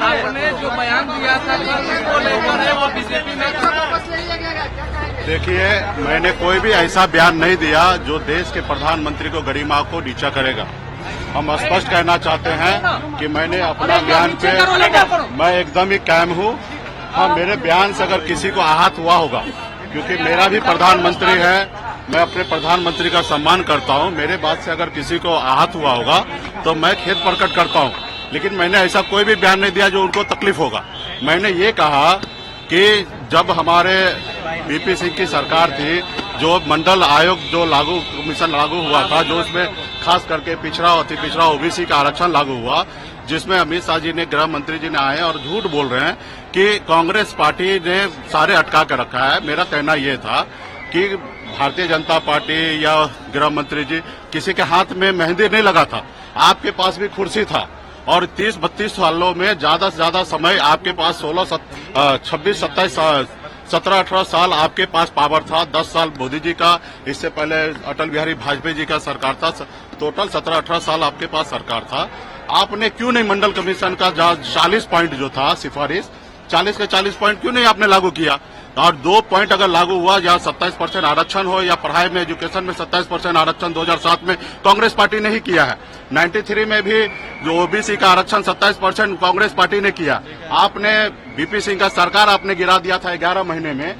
आपने जो बयान दिया था वो लेकर है वो बीजेपी में। देखिए, मैंने कोई भी ऐसा बयान नहीं दिया जो देश के प्रधानमंत्री को गरिमा को नीचा करेगा। हम स्पष्ट कहना चाहते हैं कि मैंने अपना बयान पे मैं एकदम ही कायम हूँ। हाँ, मेरे बयान से अगर किसी को आहत हुआ होगा, क्योंकि मेरा भी प्रधानमंत्री है, मैं अपने प्रधानमंत्री का सम्मान करता हूँ, मेरे बात से अगर किसी को आहत हुआ होगा तो मैं खेद प्रकट करता हूँ। लेकिन मैंने ऐसा कोई भी बयान नहीं दिया जो उनको तकलीफ होगा। मैंने ये कहा कि जब हमारे वीपी सिंह की सरकार थी, जो मंडल आयोग जो कमीशन लागू हुआ था, जो उसमें खास करके पिछड़ा अति पिछड़ा ओबीसी का आरक्षण लागू हुआ, जिसमें अमित शाह जी ने, गृह मंत्री जी ने आए और झूठ बोल रहे हैं कि कांग्रेस पार्टी ने सारे अटका कर रखा है। मेरा कहना यह था कि भारतीय जनता पार्टी या गृह मंत्री जी किसी के हाथ में मेहंदी नहीं लगा था। आपके पास भी कुर्सी था और 30-32 सालों में ज्यादा से ज्यादा समय आपके पास 17-18 साल आपके पास पावर था। 10 साल मोदी जी का, इससे पहले अटल बिहारी वाजपेयी जी का सरकार था। टोटल 17-18 साल आपके पास सरकार था। आपने क्यों नहीं मंडल कमीशन का 40 पॉइंट जो था सिफारिश, 40 के 40 पॉइंट क्यों नहीं आपने लागू किया? और 2 पॉइंट अगर लागू हुआ, या 27% आरक्षण हो या पढ़ाई में, एजुकेशन में 27% आरक्षण 2007 में कांग्रेस पार्टी ने ही किया है। 93 में भी जो ओबीसी का आरक्षण 27% कांग्रेस पार्टी ने किया। आपने वीपी सिंह का सरकार आपने गिरा दिया था 11 महीने में।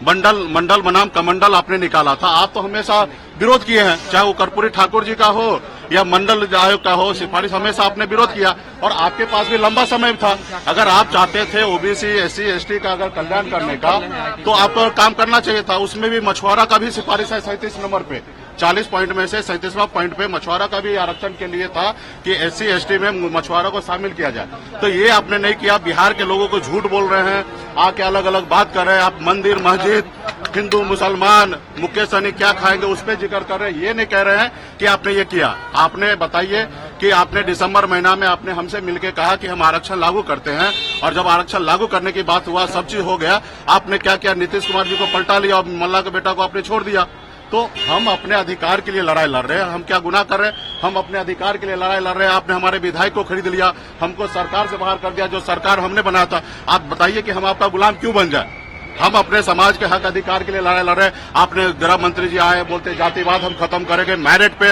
मंडल बनाम कमंडल आपने निकाला था। आप तो हमेशा विरोध किए हैं, चाहे वो कर्पूरी ठाकुर जी का हो या मंडल आयोग का हो, सिफारिश हमेशा आपने विरोध किया। और आपके पास भी लंबा समय था। अगर आप चाहते थे ओबीसी एससी एसटी का अगर कल्याण करने का, तो आपको काम करना चाहिए था। उसमें भी मछुआरा का भी सिफारिश है 37 नंबर पे, 40 पॉइंट में से 37वां पॉइंट पे मछुआरा का भी आरक्षण के लिए था कि एससी एसटी में मछुआरा को शामिल किया जाए। तो ये आपने नहीं किया। बिहार के लोगों को झूठ बोल रहे हैं, आके अलग अलग बात कर रहे हैं। आप मंदिर मस्जिद, हिंदू मुसलमान, मुकेश सहनी क्या खाएंगे उस पर जिक्र कर रहे हैं। ये नहीं कह रहे हैं कि आपने ये किया। आपने बताइए कि आपने दिसंबर महीना में आपने हमसे मिलकर कहा कि हम आरक्षण लागू करते हैं, और जब आरक्षण लागू करने की बात हुआ, सब चीज हो गया, आपने क्या किया? नीतीश कुमार जी को पलटा लिया और मल्ला के बेटा को आपने छोड़ दिया। तो हम अपने अधिकार के लिए लड़ाई लड़ रहे हैं। हम क्या गुनाह कर रहे हैं? हम अपने अधिकार के लिए लड़ाई लड़ रहे हैं। आपने हमारे विधायक को खरीद लिया, हमको सरकार से बाहर कर दिया, जो सरकार हमने बनाया था। आप बताइए कि हम आपका गुलाम क्यों बन जाए? हम अपने समाज के हक अधिकार के लिए लड़ाई लड़ रहे हैं। आपने गृह मंत्री जी आए, बोलते जातिवाद हम खत्म करेंगे, मेरिट पे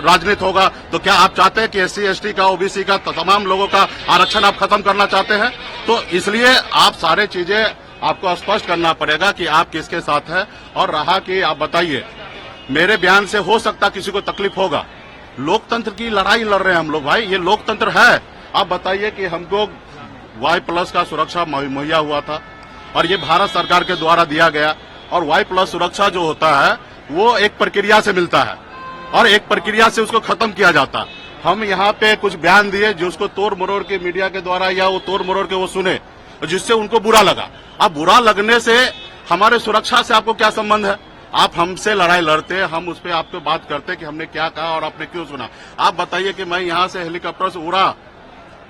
राजनीति होगा। तो क्या आप चाहते हैं कि एससी एसटी का, ओबीसी का, तमाम लोगों का आरक्षण आप खत्म करना चाहते हैं? तो इसलिए आप सारे चीजें आपको स्पष्ट करना पड़ेगा कि आप किसके साथ हैं। और रहा कि आप बताइए, मेरे बयान से हो सकता किसी को तकलीफ होगा। लोकतंत्र की लड़ाई लड़ रहे हैं हम लोग भाई, ये लोकतंत्र है। आप बताइए कि हमको Y+ का सुरक्षा मुहैया हुआ था और ये भारत सरकार के द्वारा दिया गया। और Y+ सुरक्षा जो होता है वो एक प्रक्रिया से मिलता है और एक प्रक्रिया से उसको खत्म किया जाता है। हम यहाँ पे कुछ बयान दिए जो उसको तोड़ मरोड़ के मीडिया के द्वारा या वो तोड़ मरोड़ के वो सुने, जिससे उनको बुरा लगा। अब बुरा लगने से हमारे सुरक्षा से आपको क्या संबंध है? आप हमसे लड़ाई लड़ते, हम उस पर आपको बात करते कि हमने क्या कहा और आपने क्यों सुना। आप बताइए कि मैं यहाँ से हेलीकॉप्टर से उड़ा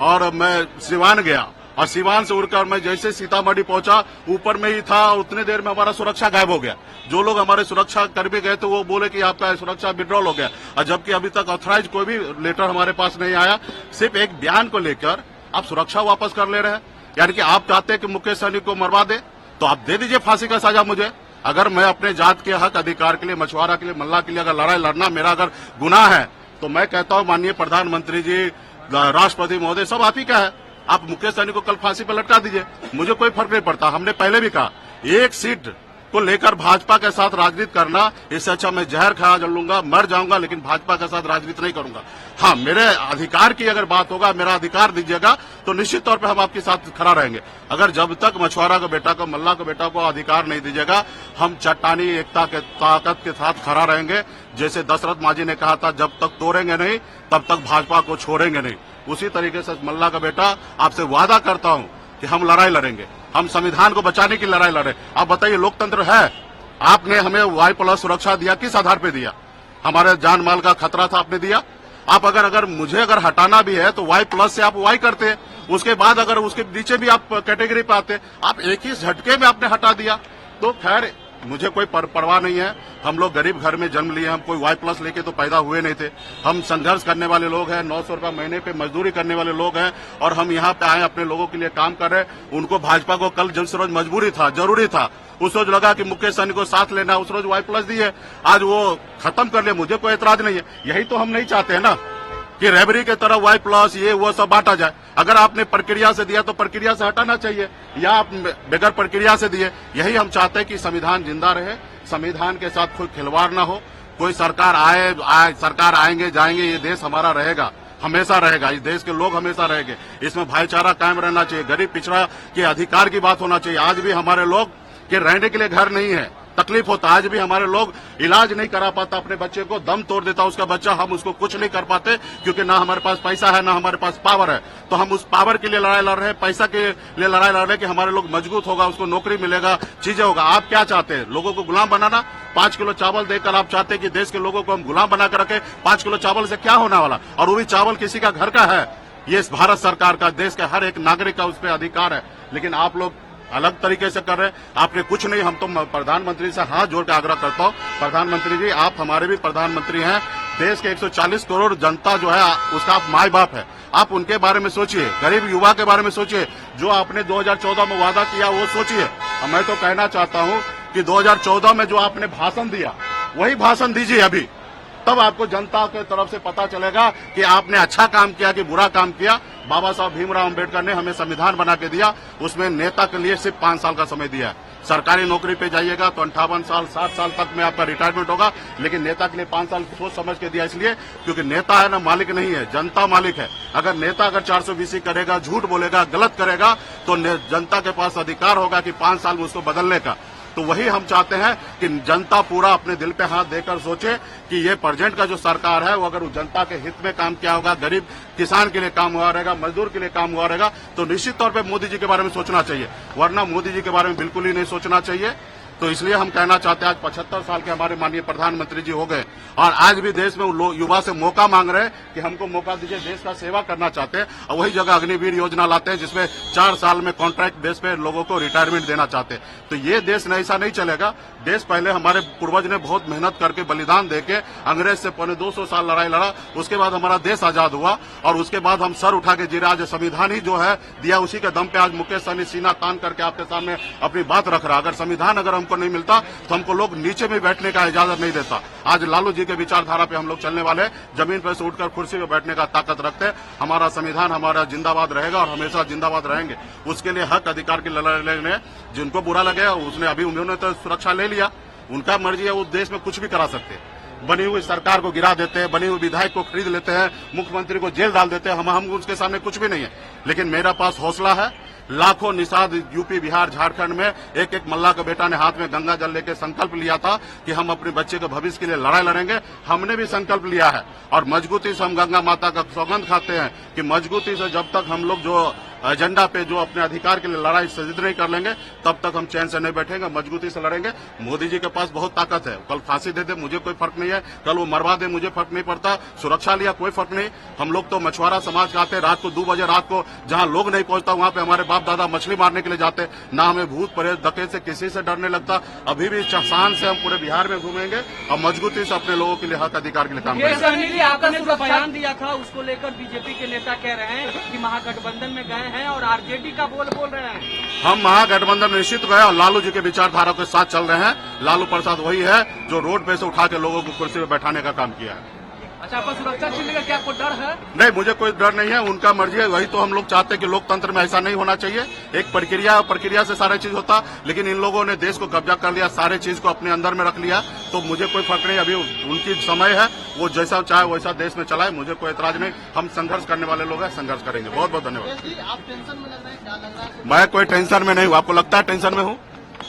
और मैं सिवान गया, और सिवान से उड़कर मैं जैसे सीतामढ़ी पहुंचा, ऊपर में ही था, उतने देर में हमारा सुरक्षा गायब हो गया। जो लोग हमारे सुरक्षा कर्मी गए थे वो बोले कि आपका सुरक्षा विड्रॉल हो गया, और जबकि अभी तक ऑथराइज कोई भी लेटर हमारे पास नहीं आया। सिर्फ एक बयान को लेकर आप सुरक्षा वापस कर ले रहे हैं। यानी कि आप चाहते हैं कि मुकेश सहनी को मरवा दे, तो आप दे दीजिए फांसी का सजा मुझे। अगर मैं अपने जात के हक अधिकार के लिए, मछुआरा के लिए, मल्ला के लिए अगर लड़ाई लड़ना मेरा अगर गुनाह है, तो मैं कहता हूं माननीय प्रधानमंत्री जी, राष्ट्रपति महोदय, सब आप ही का है। आप मुकेश सहनी को कल फांसी पर लटका दीजिए, मुझे कोई फर्क नहीं पड़ता। हमने पहले भी कहा, एक सीट को लेकर भाजपा के साथ राजनीति करना, इससे अच्छा मैं जहर खा लूंगा, मर जाऊंगा, लेकिन भाजपा के साथ राजनीति नहीं करूंगा। हाँ, मेरे अधिकार की अगर बात होगा, मेरा अधिकार दीजिएगा, तो निश्चित तौर पे हम आपके साथ खड़ा रहेंगे। अगर जब तक मछुआरा के बेटा को, मल्ला के बेटा को अधिकार नहीं दीजिएगा, हम चट्टानी एकता के ताकत के साथ खड़ा रहेंगे। जैसे दशरथ मांझी ने कहा था, जब तक तोड़ेंगे नहीं तब तक भाजपा को छोड़ेंगे नहीं, उसी तरीके से मल्ला का बेटा आपसे वादा करता हूं कि हम लड़ाई लड़ेंगे। हम संविधान को बचाने की लड़ाई लड़े। आप बताइए, लोकतंत्र है। आपने हमें Y+ सुरक्षा दिया, किस आधार पे दिया? हमारे जान माल का खतरा था, आपने दिया। आप अगर मुझे अगर हटाना भी है तो Y+ से आप Y करते, उसके बाद अगर उसके नीचे भी आप कैटेगरी पे आते, आप एक ही झटके में आपने हटा दिया। तो खैर, मुझे कोई परवाह नहीं है। हम लोग गरीब घर में जन्म लिए, हम कोई Y+ लेके तो पैदा हुए नहीं थे। हम संघर्ष करने वाले लोग हैं, 900 रुपये महीने पे मजदूरी करने वाले लोग हैं और हम यहाँ पे आए अपने लोगों के लिए काम कर रहे हैं। उनको भाजपा को कल जिस रोज मजबूरी था, जरूरी था, उस रोज लगा कि मुकेश सहनी को साथ लेना, उस रोज Y+ दिए, आज वो खत्म कर लिया। मुझे कोई एतराज नहीं है। यही तो हम नहीं चाहते हैं ना कि रेबरी के तरह Y+ ये वो सब बांटा जाए। अगर आपने प्रक्रिया से दिया तो प्रक्रिया से हटाना चाहिए, या आप बगैर प्रक्रिया से दिए। यही हम चाहते हैं कि संविधान जिंदा रहे, संविधान के साथ कोई खिलवाड़ ना हो। कोई सरकार आए सरकार आएंगे जाएंगे, ये देश हमारा रहेगा, हमेशा रहेगा। इस देश के लोग हमेशा रहेंगे। इसमें भाईचारा कायम रहना चाहिए। गरीब पिछड़ा के अधिकार की बात होना चाहिए। आज भी हमारे लोग के रहने के लिए घर नहीं है, तकलीफ होता। आज भी हमारे लोग इलाज नहीं करा पाता, अपने बच्चे को दम तोड़ देता उसका बच्चा, हम उसको कुछ नहीं कर पाते क्योंकि ना हमारे पास पैसा है, ना हमारे पास पावर है। तो हम उस पावर के लिए लड़ाई लड़ रहे हैं, पैसा के लिए लड़ाई लड़ रहे हैं कि हमारे लोग मजबूत होगा, उसको नौकरी मिलेगा, चीजें होगा। आप क्या चाहते हैं? लोगों को गुलाम बनाना? 5 किलो चावल देकर आप चाहते हैं कि देश के लोगों को हम गुलाम बनाकर रखें? 5 किलो चावल से क्या होने वाला? और वो भी चावल किसी का घर का है। ये भारत सरकार का, देश के हर एक नागरिक का उस पर अधिकार है। लेकिन आप लोग अलग तरीके से कर रहे हैं। आपने कुछ नहीं। हम तो प्रधानमंत्री से हाथ जोड़ के आग्रह करता हूँ, प्रधानमंत्री जी आप हमारे भी प्रधानमंत्री हैं। देश के 140 करोड़ जनता जो है उसका आप माई बाप है। आप उनके बारे में सोचिए, गरीब युवा के बारे में सोचिए। जो आपने 2014 में वादा किया वो सोचिए। मैं तो कहना चाहता हूँ कि 2014 में जो आपने भाषण दिया वही भाषण दीजिए अभी, तब आपको जनता के तरफ से पता चलेगा कि आपने अच्छा काम किया कि बुरा काम किया। बाबा साहब भीमराव अम्बेडकर ने हमें संविधान बना के दिया, उसमें नेता के लिए सिर्फ 5 साल का समय दिया है। सरकारी नौकरी पे जाइएगा तो 58 साल 60 साल तक में आपका रिटायरमेंट होगा, लेकिन नेता के लिए 5 साल सोच समझ के दिया। इसलिए क्योंकि नेता है ना, मालिक नहीं है, जनता मालिक है। अगर नेता अगर 420 करेगा, झूठ बोलेगा, गलत करेगा, तो जनता के पास अधिकार होगा कि 5 साल में उसको बदलने का। तो वही हम चाहते हैं कि जनता पूरा अपने दिल पे हाथ देकर सोचे कि ये प्रेजेंट का जो सरकार है वो अगर जनता के हित में काम किया होगा, गरीब किसान के लिए काम हुआ रहेगा, मजदूर के लिए काम हुआ रहेगा, तो निश्चित तौर पे मोदी जी के बारे में सोचना चाहिए। वरना मोदी जी के बारे में बिल्कुल ही नहीं सोचना चाहिए। तो इसलिए हम कहना चाहते हैं, आज 75 साल के हमारे माननीय प्रधानमंत्री जी हो गए और आज भी देश में युवा से मौका मांग रहे हैं कि हमको मौका दीजिए, देश का सेवा करना चाहते हैं। और वही जगह अग्निवीर योजना लाते हैं जिसमें 4 साल में कॉन्ट्रैक्ट बेस पे लोगों को रिटायरमेंट देना चाहते हैं। तो ये देश में ऐसा नहीं चलेगा। देश पहले हमारे पूर्वज ने बहुत मेहनत करके बलिदान देके अंग्रेज से 250 साल लड़ाई लड़ा, उसके बाद हमारा देश आजाद हुआ और उसके बाद हम सर उठा के जी रहे। आज संविधान ही जो है दिया, उसी के दम पे आज मुकेश सहनी सीना तान करके आपके सामने अपनी बात रख रहा। अगर संविधान अगर हमको नहीं मिलता तो हमको लोग नीचे में बैठने का इजाजत नहीं देता। आज लालू जी के विचारधारा पे हम लोग चलने वाले, जमीन पर से उठकर कुर्सी पे बैठने का ताकत रखते हैं। हमारा संविधान हमारा जिंदाबाद रहेगा और हमेशा जिंदाबाद रहेंगे। उसके लिए हक अधिकार की लड़ाई लड़ने, जिनको बुरा लगे उसने अभी उन्होंने तो सुरक्षा ले लिया, उनका मर्जी है, वो देश में कुछ भी करा सकते हैं। बनी हुई सरकार को गिरा देते हैं, बनी हुई विधायक को खरीद लेते हैं, मुख्यमंत्री को जेल डाल देते हैं। हम उसके सामने कुछ भी नहीं है। लेकिन मेरा पास हौसला है। लाखों निषाद यूपी, बिहार, झारखंड में एक एक मल्ला का बेटा ने हाथ में गंगा जल लेके संकल्प लिया था कि हम अपने बच्चे के भविष्य के लिए लड़ाई लड़ेंगे। हमने भी संकल्प लिया है और मजबूती से हम गंगा माता का सौगंध खाते हैं कि मजबूती से जब तक हम लोग जो एजेंडा पे जो अपने अधिकार के लिए लड़ाई सिद्ध नहीं कर लेंगे तब तक हम चैन से नहीं बैठेंगे, मजबूती से लड़ेंगे। मोदी जी के पास बहुत ताकत है। कल फांसी दे दे मुझे कोई फर्क नहीं है, कल वो मरवा दे मुझे फर्क नहीं पड़ता, सुरक्षा लिया कोई फर्क नहीं। हम लोग तो मछुआरा समाज का आते हैं, रात को 2 बजे रात को जहां लोग नहीं पहुंचता वहां पे हमारे बाप दादा मछली मारने के लिए जाते। ना हमें भूत प्रेत डकैत से किसी से डरने लगता। अभी भी शान से हम पूरे बिहार में घूमेंगे और मजबूती से अपने लोगों के लिए हक अधिकार के लिए काम करेंगे। आपने जो बयान दिया था उसको लेकर बीजेपी के नेता कह रहे हैं कि महागठबंधन में गए हैं और आरजेडी का बोल रहे हैं। हम महागठबंधन में निश्चित गए और लालू जी के विचारधारा के साथ चल रहे हैं। लालू प्रसाद वही है जो रोड पे से उठा के लोगों को कुर्सी पे बैठाने का काम किया है। अच्छा, आपको सुरक्षा मिलने का क्या कोई डर है? नहीं, मुझे कोई डर नहीं है, उनका मर्जी है। वही तो हम लोग चाहते हैं कि लोकतंत्र में ऐसा नहीं होना चाहिए। एक प्रक्रिया से सारे चीज होता, लेकिन इन लोगों ने देश को कब्जा कर लिया, सारे चीज को अपने अंदर में रख लिया। तो मुझे कोई फर्क नहीं, अभी उनकी समय है, वो जैसा चाहे वैसा देश में चलाए, मुझे कोई एतराज नहीं। हम संघर्ष करने वाले लोग हैं, संघर्ष करेंगे। बहुत बहुत धन्यवाद। आप टेंशन में लग रहे हैं, क्या लग रहा है? मैं कोई टेंशन में नहीं हूँ। आपको लगता है टेंशन में हूँ?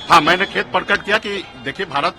हाँ, मैंने खेद प्रकट किया कि देखिए भारत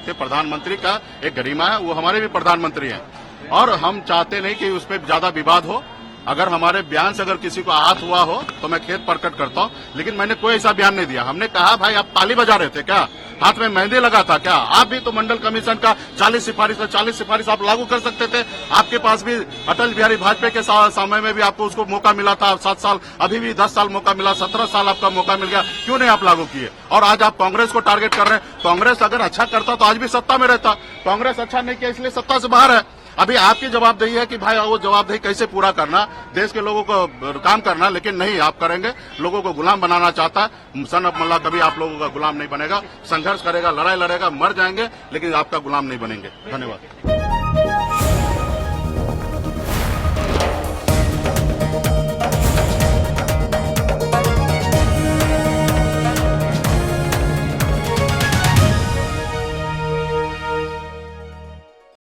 के प्रधानमंत्री का एक गरिमा है, वो हमारे भी प्रधानमंत्री हैं और हम चाहते नहीं कि उस पर ज्यादा विवाद हो। अगर हमारे बयान से अगर किसी को आहत हुआ हो तो मैं खेद प्रकट करता हूँ, लेकिन मैंने कोई ऐसा बयान नहीं दिया। हमने कहा भाई आप ताली बजा रहे थे क्या, हाथ में मेहंदी लगा था क्या? आप भी तो मंडल कमीशन का 40 सिफारिश आप लागू कर सकते थे। आपके पास भी अटल बिहारी वाजपेयी के समय में भी आपको उसको मौका मिला था, 7 साल, अभी भी 10 साल मौका मिला, 17 साल आपका मौका मिल गया, क्यों नहीं आप लागू किए? और आज आप कांग्रेस को टारगेट कर रहे हैं। कांग्रेस अगर अच्छा करता तो आज भी सत्ता में रहता। कांग्रेस अच्छा नहीं किया इसलिए सत्ता से बाहर है। अभी आपकी जवाबदेही है कि भाई वो जवाबदेही कैसे पूरा करना, देश के लोगों को काम करना, लेकिन नहीं आप करेंगे। लोगों को गुलाम बनाना चाहता है सन ऑफ मल्ला, कभी आप लोगों का गुलाम नहीं बनेगा। संघर्ष करेगा, लड़ाई लड़ेगा, मर जाएंगे, लेकिन आपका गुलाम नहीं बनेंगे। धन्यवाद।